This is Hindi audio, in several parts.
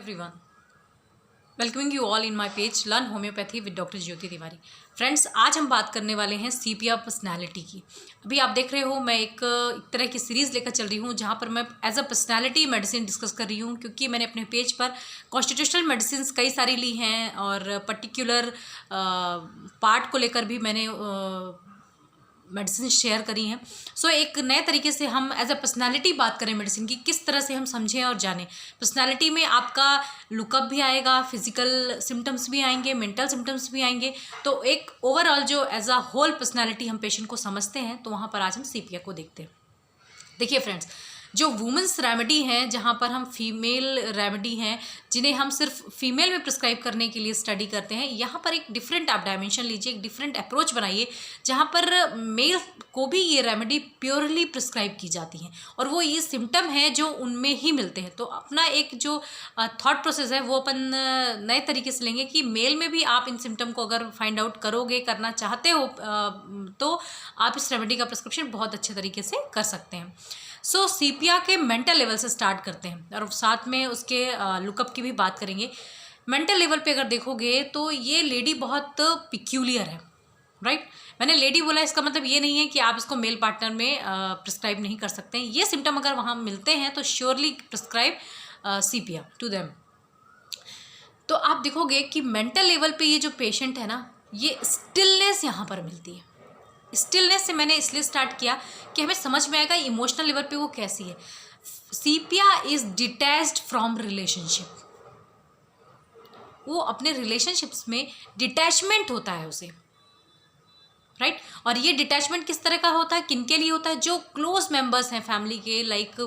everyone, welcoming you all in my page Learn Homeopathy with Dr. Jyoti Tiwari. Friends, आज हम बात करने वाले हैं सीपिया पर्सनैलिटी की। अभी आप देख रहे हो मैं एक तरह की सीरीज़ लेकर चल रही हूँ जहाँ पर मैं as a personality medicine discuss कर रही हूँ, क्योंकि मैंने अपने पेज पर कॉन्स्टिट्यूशनल मेडिसिन कई सारी ली हैं और पर्टिकुलर पार्ट को लेकर भी मैंने मेडिसिन शेयर करी हैं। सो एक नए तरीके से हम एज अ पर्सनालिटी बात करें मेडिसिन की, किस तरह से हम समझें और जानें। पर्सनालिटी में आपका लुकअप भी आएगा, फिजिकल सिम्टम्स भी आएंगे, मेंटल सिम्टम्स भी आएंगे। तो एक ओवरऑल जो एज अ होल पर्सनालिटी हम पेशेंट को समझते हैं, तो वहाँ पर आज हम सीपिया को देखते हैं। देखिए फ्रेंड्स, जो वुमेंस रेमेडी हैं, जहाँ पर हम फीमेल रेमेडी हैं जिन्हें हम सिर्फ फीमेल में प्रिस्क्राइब करने के लिए स्टडी करते हैं, यहाँ पर एक डिफरेंट आप डायमेंशन लीजिए, एक डिफरेंट अप्रोच बनाइए जहाँ पर मेल को भी ये रेमेडी प्योरली प्रिस्क्राइब की जाती हैं और वो ये सिम्टम हैं जो उनमें ही मिलते हैं। तो अपना एक जो थॉट प्रोसेस है वो अपन नए तरीके से लेंगे कि मेल में भी आप इन सिम्टम को अगर फाइंड आउट करोगे, करना चाहते हो, तो आप इस रेमेडी का प्रिस्क्रिप्शन बहुत अच्छे तरीके से कर सकते हैं। सो सीपिया के मेंटल लेवल से स्टार्ट करते हैं और साथ में उसके लुकअप की भी बात करेंगे। मेंटल लेवल पे अगर देखोगे तो ये लेडी बहुत पिक्यूलियर है, राइट। मैंने लेडी बोला, इसका मतलब ये नहीं है कि आप इसको मेल पार्टनर में प्रिस्क्राइब नहीं कर सकते हैं। ये सिम्टम अगर वहाँ मिलते हैं तो surely prescribe sepia to them. तो आप देखोगे कि मेंटल लेवल पे ये जो पेशेंट है ना, ये स्टिलनेस यहाँ पर मिलती है। स्टिलनेस से मैंने इसलिए स्टार्ट किया कि हमें समझ में आएगा इमोशनल लेवल पे वो कैसी है। सीपिया इज डिटैच्ड फ्रॉम रिलेशनशिप। वो अपने रिलेशनशिप्स में डिटैचमेंट होता है उसे, राइट। और ये डिटैचमेंट किस तरह का होता है, किनके लिए होता है? जो क्लोज मेंबर्स हैं फैमिली के, लाइक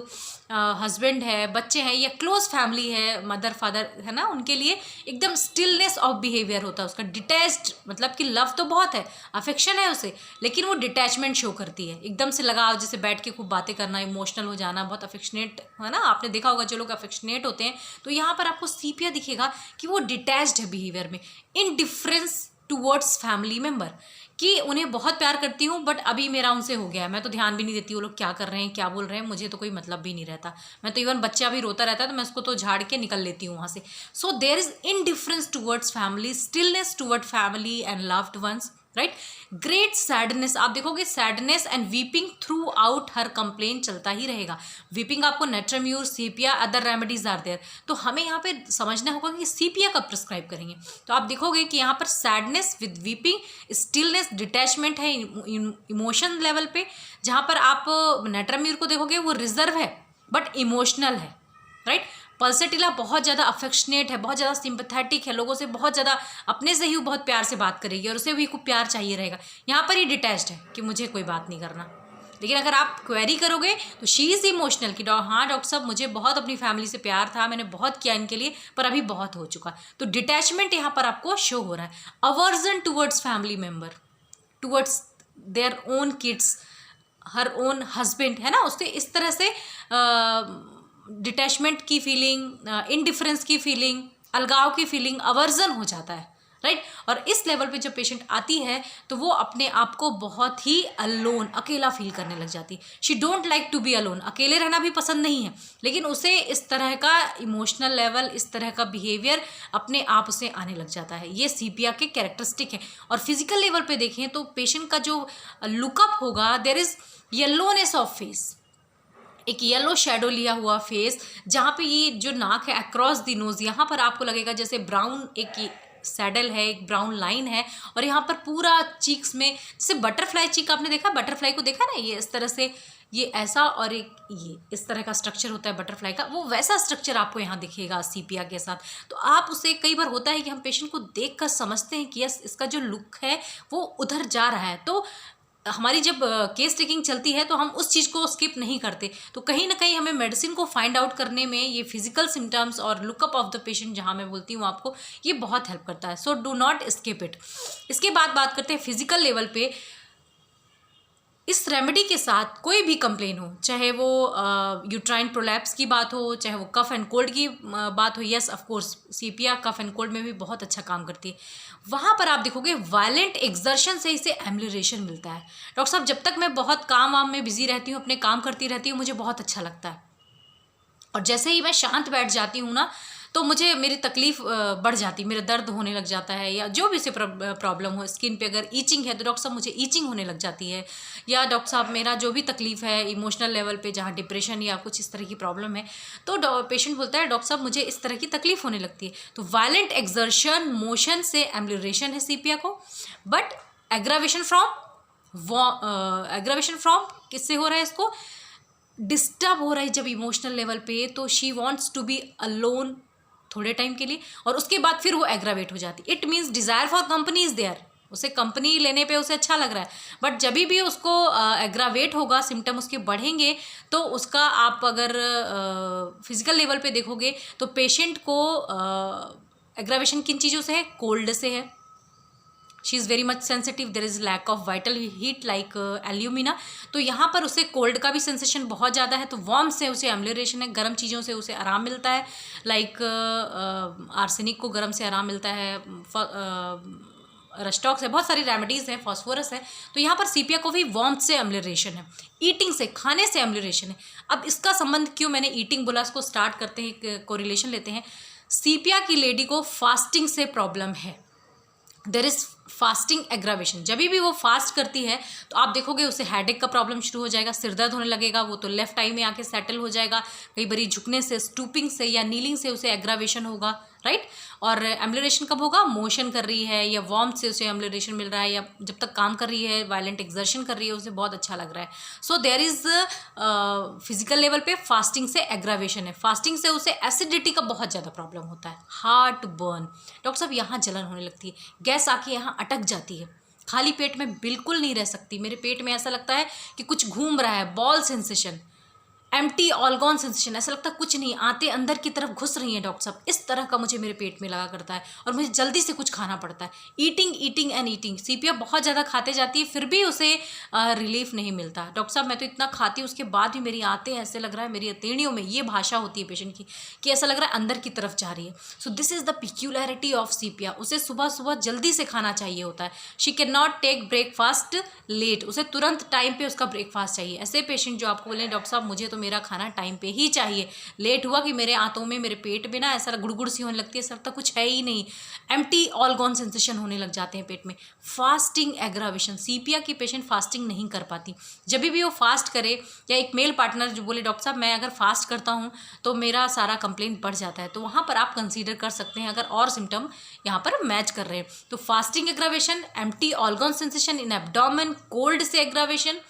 हस्बैंड है, बच्चे हैं, या क्लोज फैमिली है, मदर फादर है ना, उनके लिए एकदम स्टिलनेस ऑफ बिहेवियर होता है उसका। डिटैच्ड मतलब कि लव तो बहुत है, अफेक्शन है उसे, लेकिन वो डिटैचमेंट शो करती है। एकदम से लगाव, जैसे बैठ के खूब बातें करना, इमोशनल हो जाना, बहुत अफेक्शनेट है ना। आपने देखा होगा जो लोग अफेक्शनेट होते हैं, तो यहाँ पर आपको सीपिया दिखेगा कि वो डिटैच्ड है बिहेवियर में। इनडिफरेंस टूवर्ड्स फैमिली मेम्बर, कि उन्हें बहुत प्यार करती हूँ बट अभी मेरा उनसे हो गया है, मैं तो ध्यान भी नहीं देती वो लोग क्या कर रहे हैं, क्या बोल रहे हैं, मुझे तो कोई मतलब भी नहीं रहता। मैं तो इवन बच्चा भी रोता रहता है तो मैं उसको तो झाड़ के निकल लेती हूँ वहाँ से। So there is indifference towards family, stillness toward family and loved ones, right. Great sadness, आप देखोगे sadness and weeping throughout हर कंप्लेन चलता ही रहेगा। वीपिंग आपको natrum mur, sepia, other remedies are there. तो हमें यहाँ पे समझना होगा कि सीपिया कब प्रिस्क्राइब करेंगे। तो आप देखोगे कि यहाँ पर sadness with weeping, stillness, detachment है इमोशन लेवल पे। जहाँ पर आप नेट्रम्यूर को देखोगे वो रिजर्व है बट इमोशनल है, राइट। पल्सेटिला बहुत ज़्यादा अफेक्शनेट है, बहुत ज़्यादा सिंपैथेटिक है, लोगों से बहुत ज़्यादा, अपने से ही वो बहुत प्यार से बात करेगी और उसे भी खूब प्यार चाहिए रहेगा। यहाँ पर ही डिटैच्ड है कि मुझे कोई बात नहीं करना। लेकिन अगर आप क्वेरी करोगे तो शी इज़ इमोशनल कि हाँ डॉक्टर साहब, मुझे बहुत अपनी फैमिली से प्यार था, मैंने बहुत किया इनके लिए, पर अभी बहुत हो चुका। तो डिटैचमेंट यहाँ पर आपको शो हो रहा है। Aversion towards family member, towards their own kids, her own husband है ना, उससे इस तरह से डिटैचमेंट की फीलिंग, इनडिफरेंस की फीलिंग, अलगाव की फीलिंग, अवर्जन हो जाता है, राइट। और इस लेवल पे जब पेशेंट आती है तो वो अपने आप को बहुत ही अलोन, अकेला फील करने लग जाती है। She don't like to be alone, अकेले रहना भी पसंद नहीं है, लेकिन उसे इस तरह का इमोशनल लेवल, इस तरह का बिहेवियर अपने आप उसे आने लग जाता है। ये सीपिया के कैरेक्टरिस्टिक है। और फिजिकल लेवल पे देखें तो पेशेंट का जो लुकअप होगा, there is yellowness of face, एक येलो शेडो लिया हुआ फेस, जहाँ पे ये जो नाक है अक्रॉस द नोज, यहाँ पर आपको लगेगा जैसे ब्राउन एक सैडल है, एक ब्राउन लाइन है। और यहाँ पर पूरा चीक्स में जैसे बटरफ्लाई चीक, आपने देखा बटरफ्लाई को, देखा ना, ये इस तरह से, ये ऐसा, और एक ये इस तरह का स्ट्रक्चर होता है बटरफ्लाई का, वो वैसा स्ट्रक्चर आपको यहाँ दिखेगा सीपिया के साथ। तो आप उसे, कई बार होता है कि हम पेशेंट को देख कर समझते हैं कि यस, इसका जो लुक है वो उधर जा रहा है। तो हमारी जब केस टेकिंग चलती है तो हम उस चीज़ को स्किप नहीं करते। तो कहीं ना कहीं हमें मेडिसिन को फाइंड आउट करने में ये फिजिकल सिम्टम्स और लुकअप ऑफ द पेशेंट, जहाँ मैं बोलती हूँ आपको, ये बहुत हेल्प करता है। So do not skip it. इसके बाद बात करते हैं फिजिकल लेवल पे। इस रेमेडी के साथ कोई भी कंप्लेन हो, चाहे वो यूट्राइन प्रोलैप्स की बात हो, चाहे वो कफ एंड कोल्ड की बात हो, yes of course sepia cough and cold में भी बहुत अच्छा काम करती है। वहाँ पर आप देखोगे वायलेंट एक्सर्शन से इसे एम्यूलरेशन मिलता है। डॉक्टर साहब, जब तक मैं बहुत काम वाम में बिजी रहती हूँ, अपने काम करती रहती हूँ, मुझे बहुत अच्छा लगता है, और जैसे ही मैं शांत बैठ जाती हूँ ना, तो मुझे मेरी तकलीफ़ बढ़ जाती, मेरा दर्द होने लग जाता है, या जो भी उसे प्रॉब्लम हो, स्किन पे अगर ईचिंग है तो डॉक्टर साहब मुझे ईचिंग होने लग जाती है, या डॉक्टर साहब मेरा जो भी तकलीफ़ है इमोशनल लेवल पे, जहाँ डिप्रेशन या कुछ इस तरह की प्रॉब्लम है, तो पेशेंट बोलता है डॉक्टर साहब मुझे इस तरह की तकलीफ़ होने लगती है। तो वायलेंट एक्सर्शन मोशन से एम्यूलरेशन है सीपिया को, बट एग्रावेशन फ्रॉम किससे हो रहा है, इसको डिस्टर्ब हो रहा है जब इमोशनल लेवल पे, तो she wants to be alone थोड़े टाइम के लिए, और उसके बाद फिर वो एग्रावेट हो जाती। It means desire for company is there, उसे कंपनी लेने पे उसे अच्छा लग रहा है, बट जब भी उसको एग्रावेट होगा, सिम्टम उसके बढ़ेंगे, तो उसका आप अगर फिजिकल लेवल पे देखोगे तो पेशेंट को एग्रावेशन किन चीज़ों से है, कोल्ड से है, she is very much sensitive, there is lack of vital heat like alumina, तो यहाँ पर उसे कोल्ड का भी सेंसेशन बहुत ज़्यादा है, तो वार्म से उसे एम्यूलरेशन है, गर्म चीज़ों से उसे आराम मिलता है, लाइक आर्सेनिक को गर्म से आराम मिलता है, रस्टॉक्स है, बहुत सारी रेमेडीज़ हैं, फॉस्फोरस है, तो यहाँ पर सीपिया को भी वार्म से एम्यूलरेशन है, ईटिंग से, खाने से एम्यूलरेशन है। अब इसका संबंध क्यों मैंने ईटिंग बोला, इसको स्टार्ट करते हैं, कोरिलेशन लेते हैं। सीपिया की लेडी को फास्टिंग से प्रॉब्लम है, देर इज़ फास्टिंग एग्रावेशन, जब भी वो फास्ट करती है तो आप देखोगे उसे हेडेक का प्रॉब्लम शुरू हो जाएगा, सिर दर्द होने लगेगा, वो तो लेफ्ट आई में आके सेटल हो जाएगा, कई बारी झुकने से, स्टूपिंग से या नीलिंग से उसे एग्रावेशन होगा, राइट। और एम्यूलरेशन कब होगा, मोशन कर रही है या वार्मथ से उसे एम्यूलरेशन मिल रहा है, या जब तक काम कर रही है, वायलेंट एक्सर्शन कर रही है, उसे बहुत अच्छा लग रहा है। So there is physical level पे फास्टिंग से एग्रावेशन है, फास्टिंग से उसे एसिडिटी का बहुत ज़्यादा प्रॉब्लम होता है, हार्ट बर्न, डॉक्टर साहब यहाँ जलन होने लगती है, गैस आके यहाँ अटक जाती है, खाली पेट में बिल्कुल नहीं रह सकती, मेरे पेट में ऐसा लगता है कि कुछ घूम रहा है, ball sensation, empty all gone sensation, ऐसा लगता है कुछ नहीं, आते अंदर की तरफ घुस रही है डॉक्टर साहब, इस तरह का मुझे मेरे पेट में लगा करता है, और मुझे जल्दी से कुछ खाना पड़ता है, ईटिंग एंड ईटिंग, सीपिया बहुत ज़्यादा खाते जाती है, फिर भी उसे रिलीफ नहीं मिलता। डॉक्टर साहब मैं तो इतना खाती हूँ, उसके बाद भी मेरी आते ऐसे लग रहा है, मेरी अतेड़ियों में ये भाषा होती है पेशेंट की कि ऐसा लग रहा है अंदर की तरफ जा रही है। So this is the peculiarity of sepia, उसे सुबह सुबह जल्दी से खाना चाहिए होता है, she can not take breakfast late, उसे तुरंत टाइम पे उसका ब्रेकफास्ट चाहिए। ऐसे पेशेंट जो आपको बोले डॉक्टर साहब मुझे तो मेरा खाना टाइम पे ही चाहिए, लेट हुआ कि मेरे आंतों में, मेरे पेट में ना ऐसा गुड़गुड़ सी होने लगती है, सब तक कुछ है ही नहीं, एम्प्टी ऑलगॉन सेंसेशन होने लग जाते हैं पेट में। फास्टिंग एग्रावेशन, सीपिया की पेशेंट फास्टिंग नहीं कर पाती, जब भी वो फास्ट करे, या एक मेल पार्टनर जो बोले डॉक्टर साहब मैं अगर फास्ट करता हूँ तो मेरा सारा कंप्लेंट बढ़ जाता है, तो वहाँ पर आप कंसीडर कर सकते हैं अगर और सिम्टम यहाँ पर मैच कर रहे हैं तो fasting aggravation, empty all gone sensation in abdomen, cold से aggravation,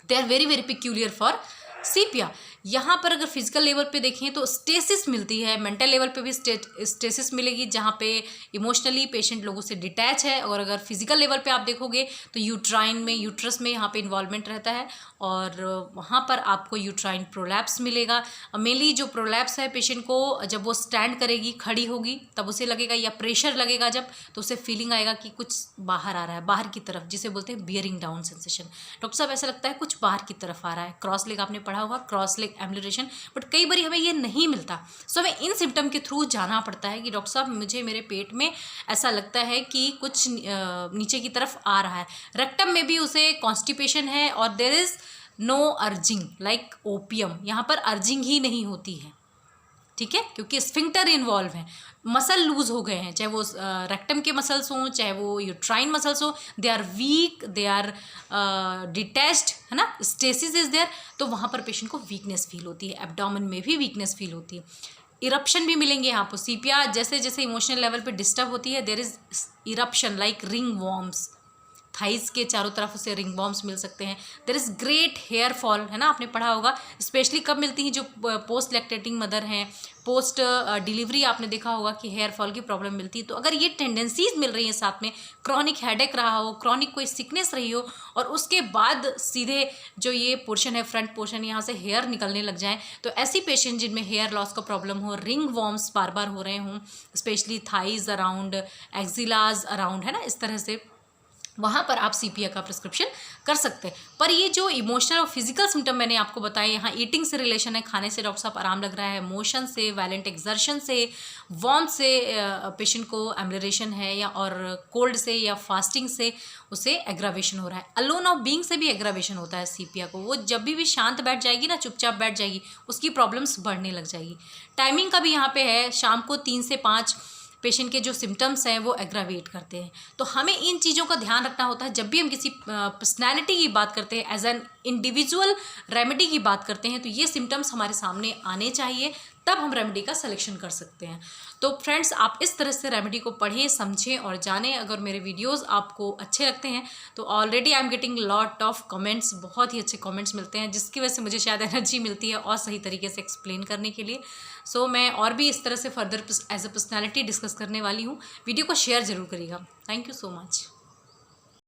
they are very very peculiar for sepia. यहाँ पर अगर फिजिकल लेवल पे देखें तो स्टेसिस मिलती है, मेंटल लेवल पे भी स्टेसिस मिलेगी, जहाँ पे इमोशनली पेशेंट लोगों से डिटैच है, और अगर फिजिकल लेवल पे आप देखोगे तो यूट्राइन में, यूट्रस में यहाँ पे इन्वॉल्वमेंट रहता है, और वहाँ पर आपको यूट्राइन प्रोलैप्स मिलेगा। मेनली जो प्रोलैप्स है पेशेंट को जब वो स्टैंड करेगी, खड़ी होगी, तब उसे लगेगा, या प्रेशर लगेगा जब, तो उसे फीलिंग आएगा कि कुछ बाहर आ रहा है, बाहर की तरफ, जिसे बोलते हैं बियरिंग डाउन सेंसेशन। डॉक्टर साहब ऐसा लगता है कुछ बाहर की तरफ आ रहा है, क्रॉस लेग आपने पढ़ा होगा, क्रॉस लेग एम्यूलरेशन, बट कई बार हमें ये नहीं मिलता, सो हमें इन सिम्टम के थ्रू जाना पड़ता है कि डॉक्टर साहब मुझे मेरे पेट में ऐसा लगता है कि कुछ नीचे की तरफ आ रहा है। रेक्टम में भी उसे कॉन्स्टिपेशन है, और there is no urging like opium, यहाँ पर अर्जिंग ही नहीं होती है, ठीक है, क्योंकि स्फिंक्टर इन्वॉल्व है, मसल लूज हो गए हैं, चाहे वो रेक्टम के मसल्स हों, चाहे वो यूट्राइन मसल्स हों, they are weak, they are detached, है ना, स्टेसिस इज देयर, तो वहाँ पर पेशेंट को वीकनेस फील होती है, एब्डोमेन में भी वीकनेस फील होती है, इरप्शन भी मिलेंगे यहाँ पर। सीपिया जैसे जैसे इमोशनल लेवल पे डिस्टर्ब होती है, there is eruption like ringworms, thighs के चारों तरफ उसे रिंग बॉम्ब्स मिल सकते हैं। There is great hair fall, है ना, आपने पढ़ा होगा, स्पेशली कब मिलती हैं, जो पोस्ट लैक्टेटिंग मदर हैं, पोस्ट डिलीवरी आपने देखा होगा कि हेयर फॉल की प्रॉब्लम मिलती है। तो अगर ये टेंडेंसीज मिल रही हैं, साथ में क्रॉनिक हेडेक रहा हो, क्रॉनिक कोई सिकनेस रही हो, और उसके बाद सीधे जो ये पोर्शन है, फ्रंट पोर्शन, यहाँ से हेयर निकलने लग जाए, तो ऐसी पेशेंट जिनमें हेयर लॉस का प्रॉब्लम हो, रिंग वॉर्म्स बार बार हो रहे हों, स्पेशली थाइज अराउंड, एक्जिलाज अराउंड, है ना, इस तरह से वहाँ पर आप सीपिया का प्रिस्क्रिप्शन कर सकते हैं। पर ये जो इमोशनल और फिजिकल सिम्टम मैंने आपको बताए, यहाँ ईटिंग से रिलेशन है, खाने से डॉक्टर साहब आराम लग रहा है, मोशन से, वायलेंट एक्सर्शन से, वार्मथ से पेशेंट को एम्बलरेशन है, या और कोल्ड से या फास्टिंग से उसे एग्रावेशन हो रहा है। अलोन ऑफ बीइंग से भी एग्रावेशन होता है सीपिया को। वो जब भी शांत बैठ जाएगी ना, चुपचाप बैठ जाएगी, उसकी प्रॉब्लम्स बढ़ने लग जाएगी। टाइमिंग का भी यहाँ पे है, शाम को 3 से 5 पेशेंट के जो सिम्टम्स हैं वो एग्रावेट करते हैं। तो हमें इन चीज़ों का ध्यान रखना होता है जब भी हम किसी पर्सनैलिटी की बात करते हैं, एज एन इंडिविजुअल रेमेडी की बात करते हैं, तो ये सिम्टम्स हमारे सामने आने चाहिए, तब हम रेमेडी का सिलेक्शन कर सकते हैं। तो फ्रेंड्स, आप इस तरह से रेमेडी को पढ़ें, समझें और जानें। अगर मेरे वीडियोस आपको अच्छे लगते हैं तो already I am getting lot of comments, बहुत ही अच्छे कमेंट्स मिलते हैं, जिसकी वजह से मुझे शायद एनर्जी मिलती है और सही तरीके से एक्सप्लेन करने के लिए। सो मैं और भी इस तरह से further as a personality discuss करने वाली हूँ। वीडियो को शेयर ज़रूर करिएगा। Thank you so much.